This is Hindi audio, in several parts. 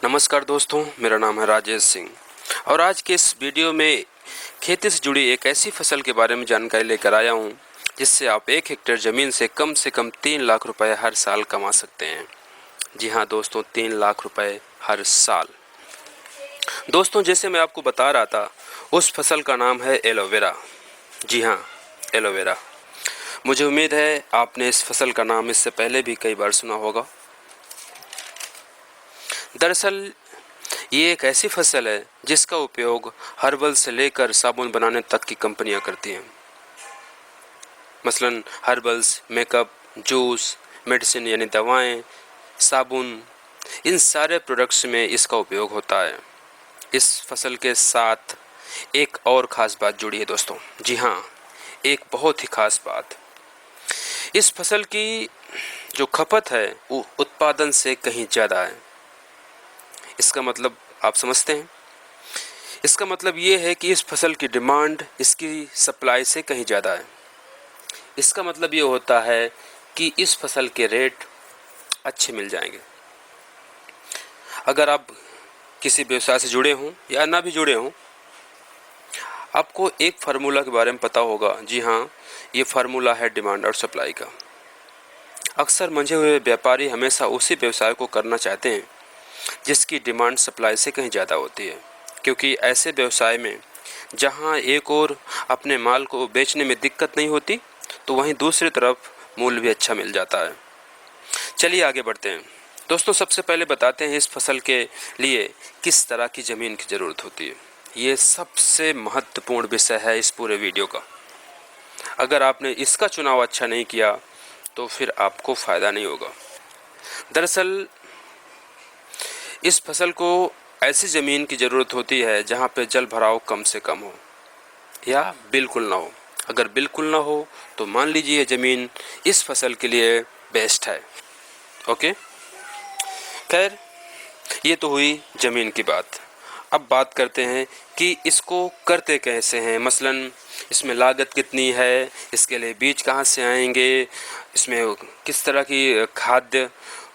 नमस्कार दोस्तों, मेरा नाम है राजेश सिंह और आज के इस वीडियो में खेती से जुड़ी एक ऐसी फसल के बारे में जानकारी लेकर आया हूं जिससे आप 1 हेक्टेयर ज़मीन से कम 3 लाख रुपए हर साल कमा सकते हैं। जी हां दोस्तों, 3 लाख रुपए हर साल। दोस्तों, जैसे मैं आपको बता रहा था, उस फसल का नाम है एलोवेरा। जी हाँ, एलोवेरा। मुझे उम्मीद है आपने इस फसल का नाम इससे पहले भी कई बार सुना होगा। दरअसल ये एक ऐसी फसल है जिसका उपयोग हर्बल से लेकर साबुन बनाने तक की कंपनियां करती हैं। मसलन हर्बल्स, मेकअप, जूस, मेडिसिन यानी दवाएं, साबुन, इन सारे प्रोडक्ट्स में इसका उपयोग होता है। इस फसल के साथ एक और ख़ास बात जुड़ी है दोस्तों। जी हाँ, एक बहुत ही ख़ास बात। इस फसल की जो खपत है वो उत्पादन से कहीं ज़्यादा है। इसका मतलब आप समझते हैं? इसका मतलब ये है कि इस फसल की डिमांड इसकी सप्लाई से कहीं ज़्यादा है। इसका मतलब ये होता है कि इस फसल के रेट अच्छे मिल जाएंगे। अगर आप किसी व्यवसाय से जुड़े हों या ना भी जुड़े हों, आपको एक फार्मूला के बारे में पता होगा। जी हाँ, ये फार्मूला है डिमांड और सप्लाई का। अक्सर मंझे हुए व्यापारी हमेशा उसी व्यवसाय को करना चाहते हैं जिसकी डिमांड सप्लाई से कहीं ज़्यादा होती है, क्योंकि ऐसे व्यवसाय में जहां एक और अपने माल को बेचने में दिक्कत नहीं होती, तो वहीं दूसरी तरफ मूल्य भी अच्छा मिल जाता है। चलिए आगे बढ़ते हैं दोस्तों। सबसे पहले बताते हैं इस फसल के लिए किस तरह की ज़मीन की ज़रूरत होती है। ये सबसे महत्वपूर्ण विषय है इस पूरे वीडियो का। अगर आपने इसका चुनाव अच्छा नहीं किया तो फिर आपको फ़ायदा नहीं होगा। दरअसल इस फसल को ऐसी ज़मीन की ज़रूरत होती है जहाँ पे जल भराव कम से कम हो या बिल्कुल ना हो। अगर बिल्कुल ना हो तो मान लीजिए ज़मीन इस फसल के लिए बेस्ट है। ओके, खैर ये तो हुई ज़मीन की बात। अब बात करते हैं कि इसको करते कैसे हैं। मसलन इसमें लागत कितनी है, इसके लिए बीज कहाँ से आएंगे, इसमें किस तरह की खाद्य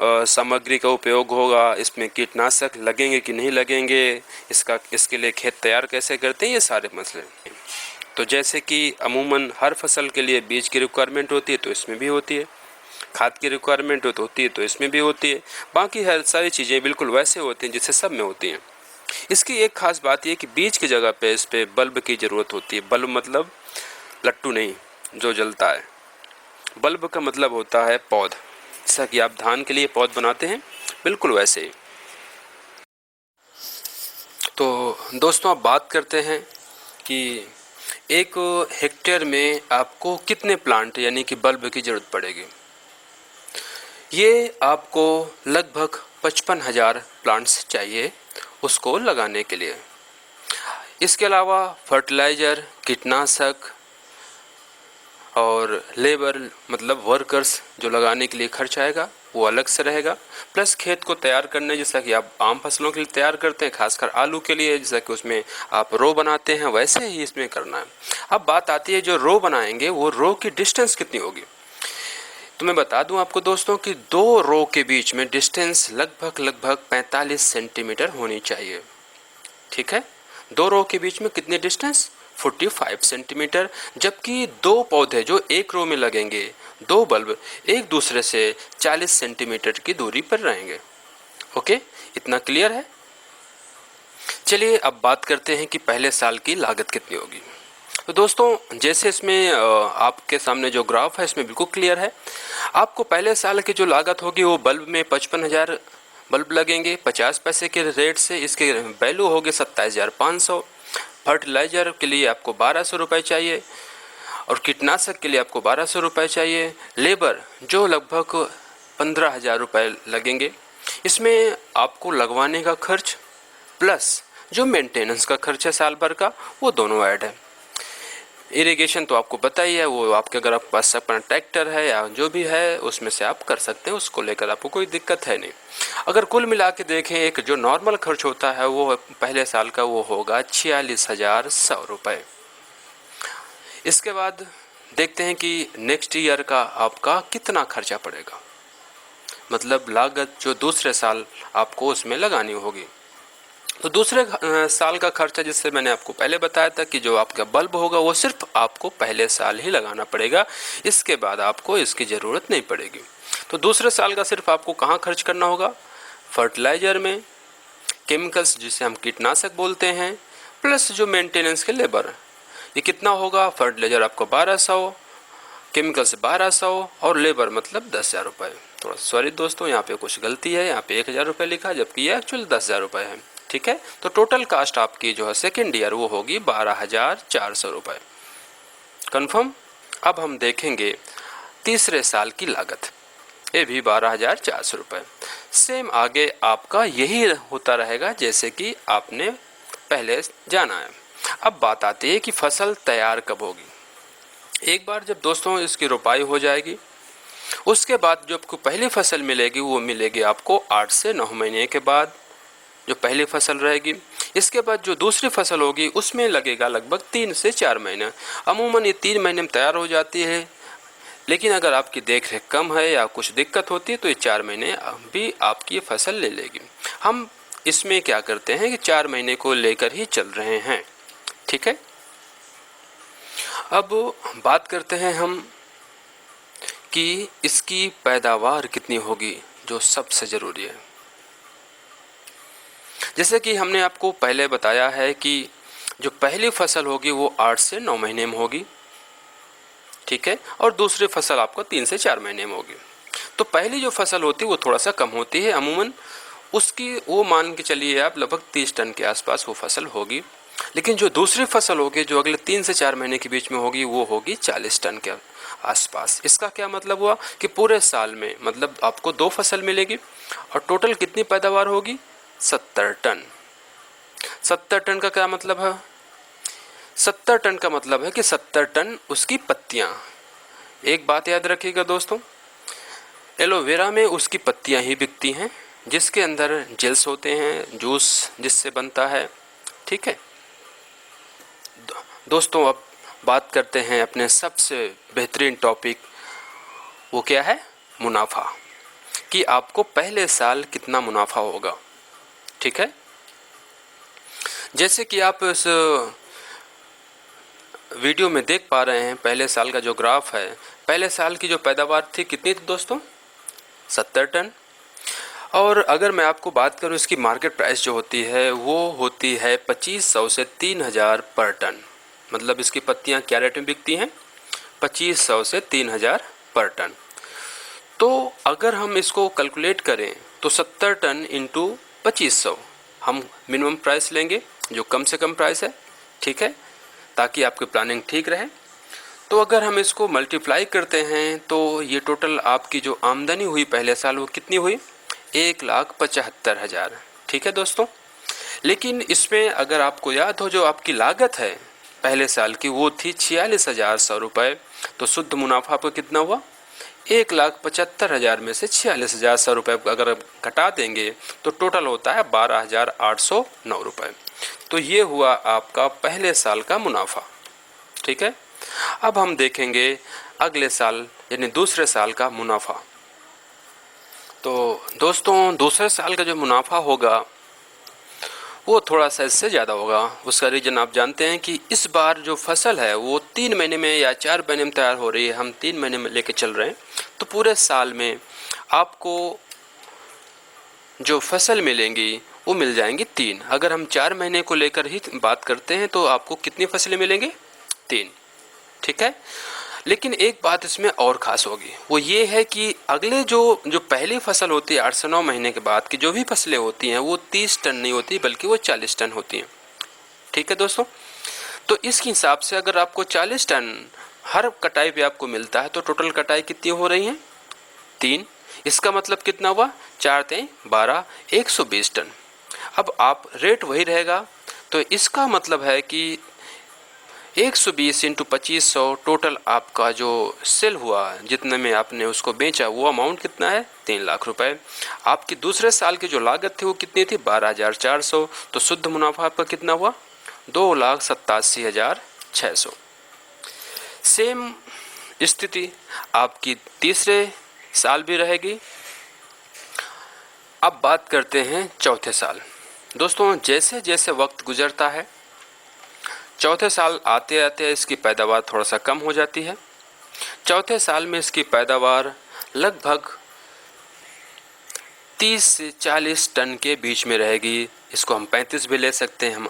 सामग्री का उपयोग होगा, इसमें कीटनाशक लगेंगे कि नहीं लगेंगे, इसके लिए खेत तैयार कैसे करते हैं, ये सारे मसले। तो जैसे कि अमूमन हर फसल के लिए बीज की रिक्वायरमेंट होती है तो इसमें भी होती है, खाद की रिक्वायरमेंट होती है तो इसमें भी होती है। बाकी हर सारी चीज़ें बिल्कुल वैसे होती हैं जैसे सब में होती हैं। इसकी एक खास बात यह कि बीज की जगह पे इस पे बल्ब की ज़रूरत होती है। बल्ब मतलब लट्टू नहीं जो जलता है। बल्ब का मतलब होता है पौध। जैसा कि आप धान के लिए पौध बनाते हैं, बिल्कुल वैसे ही। तो दोस्तों, अब बात करते हैं कि 1 हेक्टेयर में आपको कितने प्लांट यानी कि बल्ब की ज़रूरत पड़ेगी। ये आपको लगभग 55,000 प्लांट्स चाहिए उसको लगाने के लिए। इसके अलावा फर्टिलाइज़र, कीटनाशक और लेबर मतलब वर्कर्स जो लगाने के लिए खर्च आएगा वो अलग से रहेगा। प्लस खेत को तैयार करने, जैसा कि आप आम फसलों के लिए तैयार करते हैं, खासकर आलू के लिए जैसा कि उसमें आप रो बनाते हैं, वैसे ही इसमें करना है। अब बात आती है जो रो बनाएंगे वो रो की डिस्टेंस कितनी होगी। तो मैं बता दूं आपको दोस्तों कि 2 रो के बीच में डिस्टेंस लगभग 45 सेंटीमीटर होनी चाहिए। ठीक है, 2 रो के बीच में कितने डिस्टेंस, 45 सेंटीमीटर। जबकि 2 पौधे जो 1 रो में लगेंगे, 2 बल्ब एक दूसरे से 40 सेंटीमीटर की दूरी पर रहेंगे। ओके, इतना क्लियर है। चलिए अब बात करते हैं कि पहले साल की लागत कितनी होगी। तो दोस्तों, जैसे इसमें आपके सामने जो ग्राफ है इसमें बिल्कुल क्लियर है। आपको पहले साल की जो लागत होगी वो बल्ब में 55,000 बल्ब लगेंगे 50 पैसे के रेट से। इसके वैल्यू होगी 27,500। फर्टिलाइज़र के लिए आपको 1,200 रुपये चाहिए और कीटनाशक के लिए आपको 1,200 रुपये चाहिए। लेबर जो लगभग 15,000 रुपये लगेंगे। इसमें आपको लगवाने का खर्च प्लस जो मेंटेनेंस का खर्च है साल भर का, वो दोनों ऐड है। इरिगेशन तो आपको पता ही है, वो आपके अगर आपके पास अपना ट्रैक्टर है या जो भी है उसमें से आप कर सकते हैं, उसको लेकर आपको कोई दिक्कत है नहीं। अगर कुल मिला के देखें, एक जो नॉर्मल खर्च होता है वो पहले साल का वो होगा 46,100 रुपये। इसके बाद देखते हैं कि नेक्स्ट ईयर का आपका कितना खर्चा पड़ेगा। मतलब लागत जो दूसरे साल आपको उसमें लगानी होगी। तो दूसरे साल का खर्चा जिससे मैंने आपको पहले बताया था कि जो आपका बल्ब होगा वो सिर्फ आपको पहले साल ही लगाना पड़ेगा, इसके बाद आपको इसकी ज़रूरत नहीं पड़ेगी। तो दूसरे साल का सिर्फ आपको कहाँ खर्च करना होगा? फर्टिलाइज़र में, केमिकल्स जिसे हम कीटनाशक बोलते हैं, प्लस जो मेंटेनेंस के लेबर। ये कितना होगा? फर्टिलाइज़र आपको 1200, केमिकल्स 1200 और लेबर मतलब 10,000 रुपये। थोड़ा सॉरी दोस्तों, यहाँ पे कुछ गलती है, यहाँ पे 1,000 रुपये लिखा जबकि ये एक्चुअल 10,000 रुपये है। ठीक है, तो टोटल कास्ट आपकी जो है सेकेंड ईयर वो होगी 12,400 रुपये। कन्फर्म। अब हम देखेंगे तीसरे साल की लागत, ये भी 12,400 रुपये। सेम आगे आपका यही होता रहेगा जैसे कि आपने पहले जाना है। अब बात आती है कि फसल तैयार कब होगी। एक बार जब दोस्तों इसकी रोपाई हो जाएगी, उसके बाद जो आपको पहली फसल मिलेगी वो मिलेगी आपको 8 से 9 महीने के बाद, जो पहली फसल रहेगी। इसके बाद जो दूसरी फसल होगी उसमें लगेगा लगभग 3 से 4 महीने। अमूमन ये 3 महीने में तैयार हो जाती है, लेकिन अगर आपकी देख रेख कम है या कुछ दिक्कत होती है तो ये 4 महीने भी आपकी फसल ले लेगी। हम इसमें क्या करते हैं कि 4 महीने को लेकर ही चल रहे हैं। ठीक है, अब बात करते हैं हम कि इसकी पैदावार कितनी होगी, जो सबसे ज़रूरी है। जैसे कि हमने आपको पहले बताया है कि जो पहली फसल होगी वो 8 से 9 महीने में होगी। ठीक है, और दूसरी फसल आपको 3 से 4 महीने में होगी। तो पहली जो फसल होती है वो थोड़ा सा कम होती है, अमूमन उसकी वो मान के चलिए आप लगभग 30 टन के आसपास वो फसल होगी। लेकिन जो दूसरी फसल होगी जो अगले 3 से 4 महीने के बीच में होगी वो होगी 40 टन के आसपास। इसका क्या मतलब हुआ कि पूरे साल में मतलब आपको 2 फसल मिलेगी और टोटल कितनी पैदावार होगी? 70 टन। 70 टन का क्या मतलब है? 70 टन का मतलब है कि 70 टन उसकी पत्तियां। एक बात याद रखिएगा दोस्तों, एलोवेरा में उसकी पत्तियां ही बिकती हैं, जिसके अंदर जेल्स होते हैं, जूस जिससे बनता है। ठीक है दोस्तों, अब बात करते हैं अपने सबसे बेहतरीन टॉपिक, वो क्या है? मुनाफा, कि आपको पहले साल कितना मुनाफा होगा। ठीक है, जैसे कि आप इस वीडियो में देख पा रहे हैं, पहले साल का जो ग्राफ है, पहले साल की जो पैदावार थी कितनी थी दोस्तों? 70 टन। और अगर मैं आपको बात करूं इसकी मार्केट प्राइस जो होती है वो होती है 2500 से 3000 पर टन। मतलब इसकी पत्तियां क्या रेट में बिकती हैं? 2500 से 3000 पर टन। तो अगर हम इसको कैलकुलेट करें तो 70 टन इंटू 2500 हम मिनिमम प्राइस लेंगे, जो कम से कम प्राइस है। ठीक है, ताकि आपकी प्लानिंग ठीक रहे। तो अगर हम इसको मल्टीप्लाई करते हैं तो ये टोटल आपकी जो आमदनी हुई पहले साल वो कितनी हुई? 1,75,000। ठीक है दोस्तों, लेकिन इसमें अगर आपको याद हो जो आपकी लागत है पहले साल की वो थी 46,100 रुपये। तो शुद्ध मुनाफा आपको कितना हुआ? 1,75,000 में से 46,100 रुपये अगर घटा देंगे तो टोटल होता है 12,809 रुपये। तो ये हुआ आपका पहले साल का मुनाफा। ठीक है, अब हम देखेंगे अगले साल यानी दूसरे साल का मुनाफा। तो दोस्तों दूसरे साल का जो मुनाफा होगा वो थोड़ा सा इससे ज़्यादा होगा। उसका रीज़न आप जानते हैं कि इस बार जो फसल है वो 3 महीने में या 4 महीने में तैयार हो रही है, हम 3 महीने में लेके चल रहे हैं। तो पूरे साल में आपको जो फसल मिलेंगी वो मिल जाएंगी 3। अगर हम 4 महीने को लेकर ही बात करते हैं तो आपको कितनी फसलें मिलेंगी? 3। ठीक है, लेकिन एक बात इसमें और ख़ास होगी, वो ये है कि अगले जो पहली फसल होती है 8 से 9 महीने के बाद की जो भी फसलें होती हैं वो 30 टन नहीं होती बल्कि वो 40 टन होती हैं। ठीक है दोस्तों, तो इस हिसाब से अगर आपको 40 टन हर कटाई पे आपको मिलता है तो टोटल कटाई कितनी हो रही है? 3। इसका मतलब कितना हुआ? 4 3 12, 120 टन। अब आप रेट वही रहेगा, तो इसका मतलब है कि 120 इंटू 2500 टोटल आपका जो सेल हुआ, जितने में आपने उसको बेचा, वो अमाउंट कितना है? 3 लाख रुपए। आपकी दूसरे साल की जो लागत थी वो कितनी थी? 12,400। तो शुद्ध मुनाफा आपका कितना हुआ? 2,87,600। सेम स्थिति आपकी तीसरे साल भी रहेगी। अब बात करते हैं चौथे साल। दोस्तों, जैसे जैसे वक्त गुजरता है, चौथे साल आते आते इसकी पैदावार थोड़ा सा कम हो जाती है। चौथे साल में इसकी पैदावार लगभग 30 से 40 टन के बीच में रहेगी। इसको हम 35 भी ले सकते हैं, हम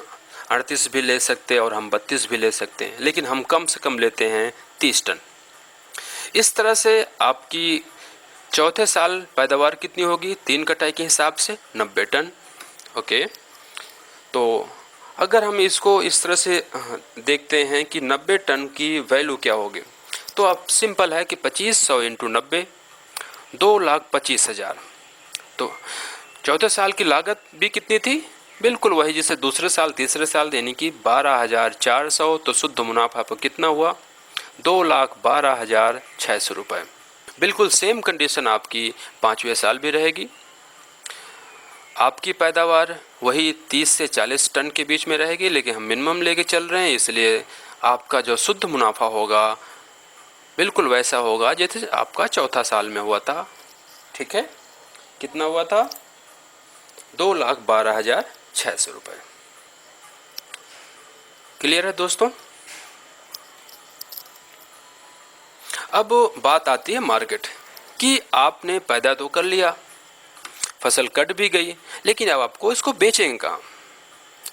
38 भी ले सकते हैं और हम 32 भी ले सकते हैं, लेकिन हम कम से कम लेते हैं 30 टन। इस तरह से आपकी चौथे साल पैदावार कितनी होगी? 3 कटाई के हिसाब से 90 टन। ओके, तो अगर हम इसको इस तरह से देखते हैं कि 90 टन की वैल्यू क्या होगी, तो अब सिंपल है कि 2500 इंटू 90, 2,25,000। तो चौथे साल की लागत भी कितनी थी? बिल्कुल वही जैसे दूसरे साल तीसरे साल, यानी कि 12,400। तो शुद्ध मुनाफा पर कितना हुआ? 2,12,600 रुपये। बिल्कुल सेम कंडीशन आपकी 5वें साल भी रहेगी। आपकी पैदावार वही 30 से 40 टन के बीच में रहेगी, लेकिन हम मिनिमम लेके चल रहे हैं, इसलिए आपका जो शुद्ध मुनाफा होगा बिल्कुल वैसा होगा जैसे आपका चौथा साल में हुआ था। ठीक है, कितना हुआ था? 2,12,600 रुपये। क्लियर है दोस्तों? अब बात आती है मार्केट कि आपने पैदा तो कर लिया, फसल कट भी गई, लेकिन अब आपको इसको बेचेंगे कहाँ?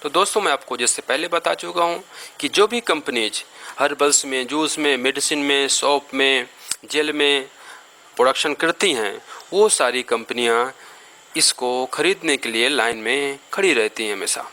तो दोस्तों, मैं आपको जैसे पहले बता चुका हूँ कि जो भी कंपनीज हर्बल्स में, जूस में, मेडिसिन में, सोप में, जेल में प्रोडक्शन करती हैं, वो सारी कंपनियाँ इसको खरीदने के लिए लाइन में खड़ी रहती हैं हमेशा।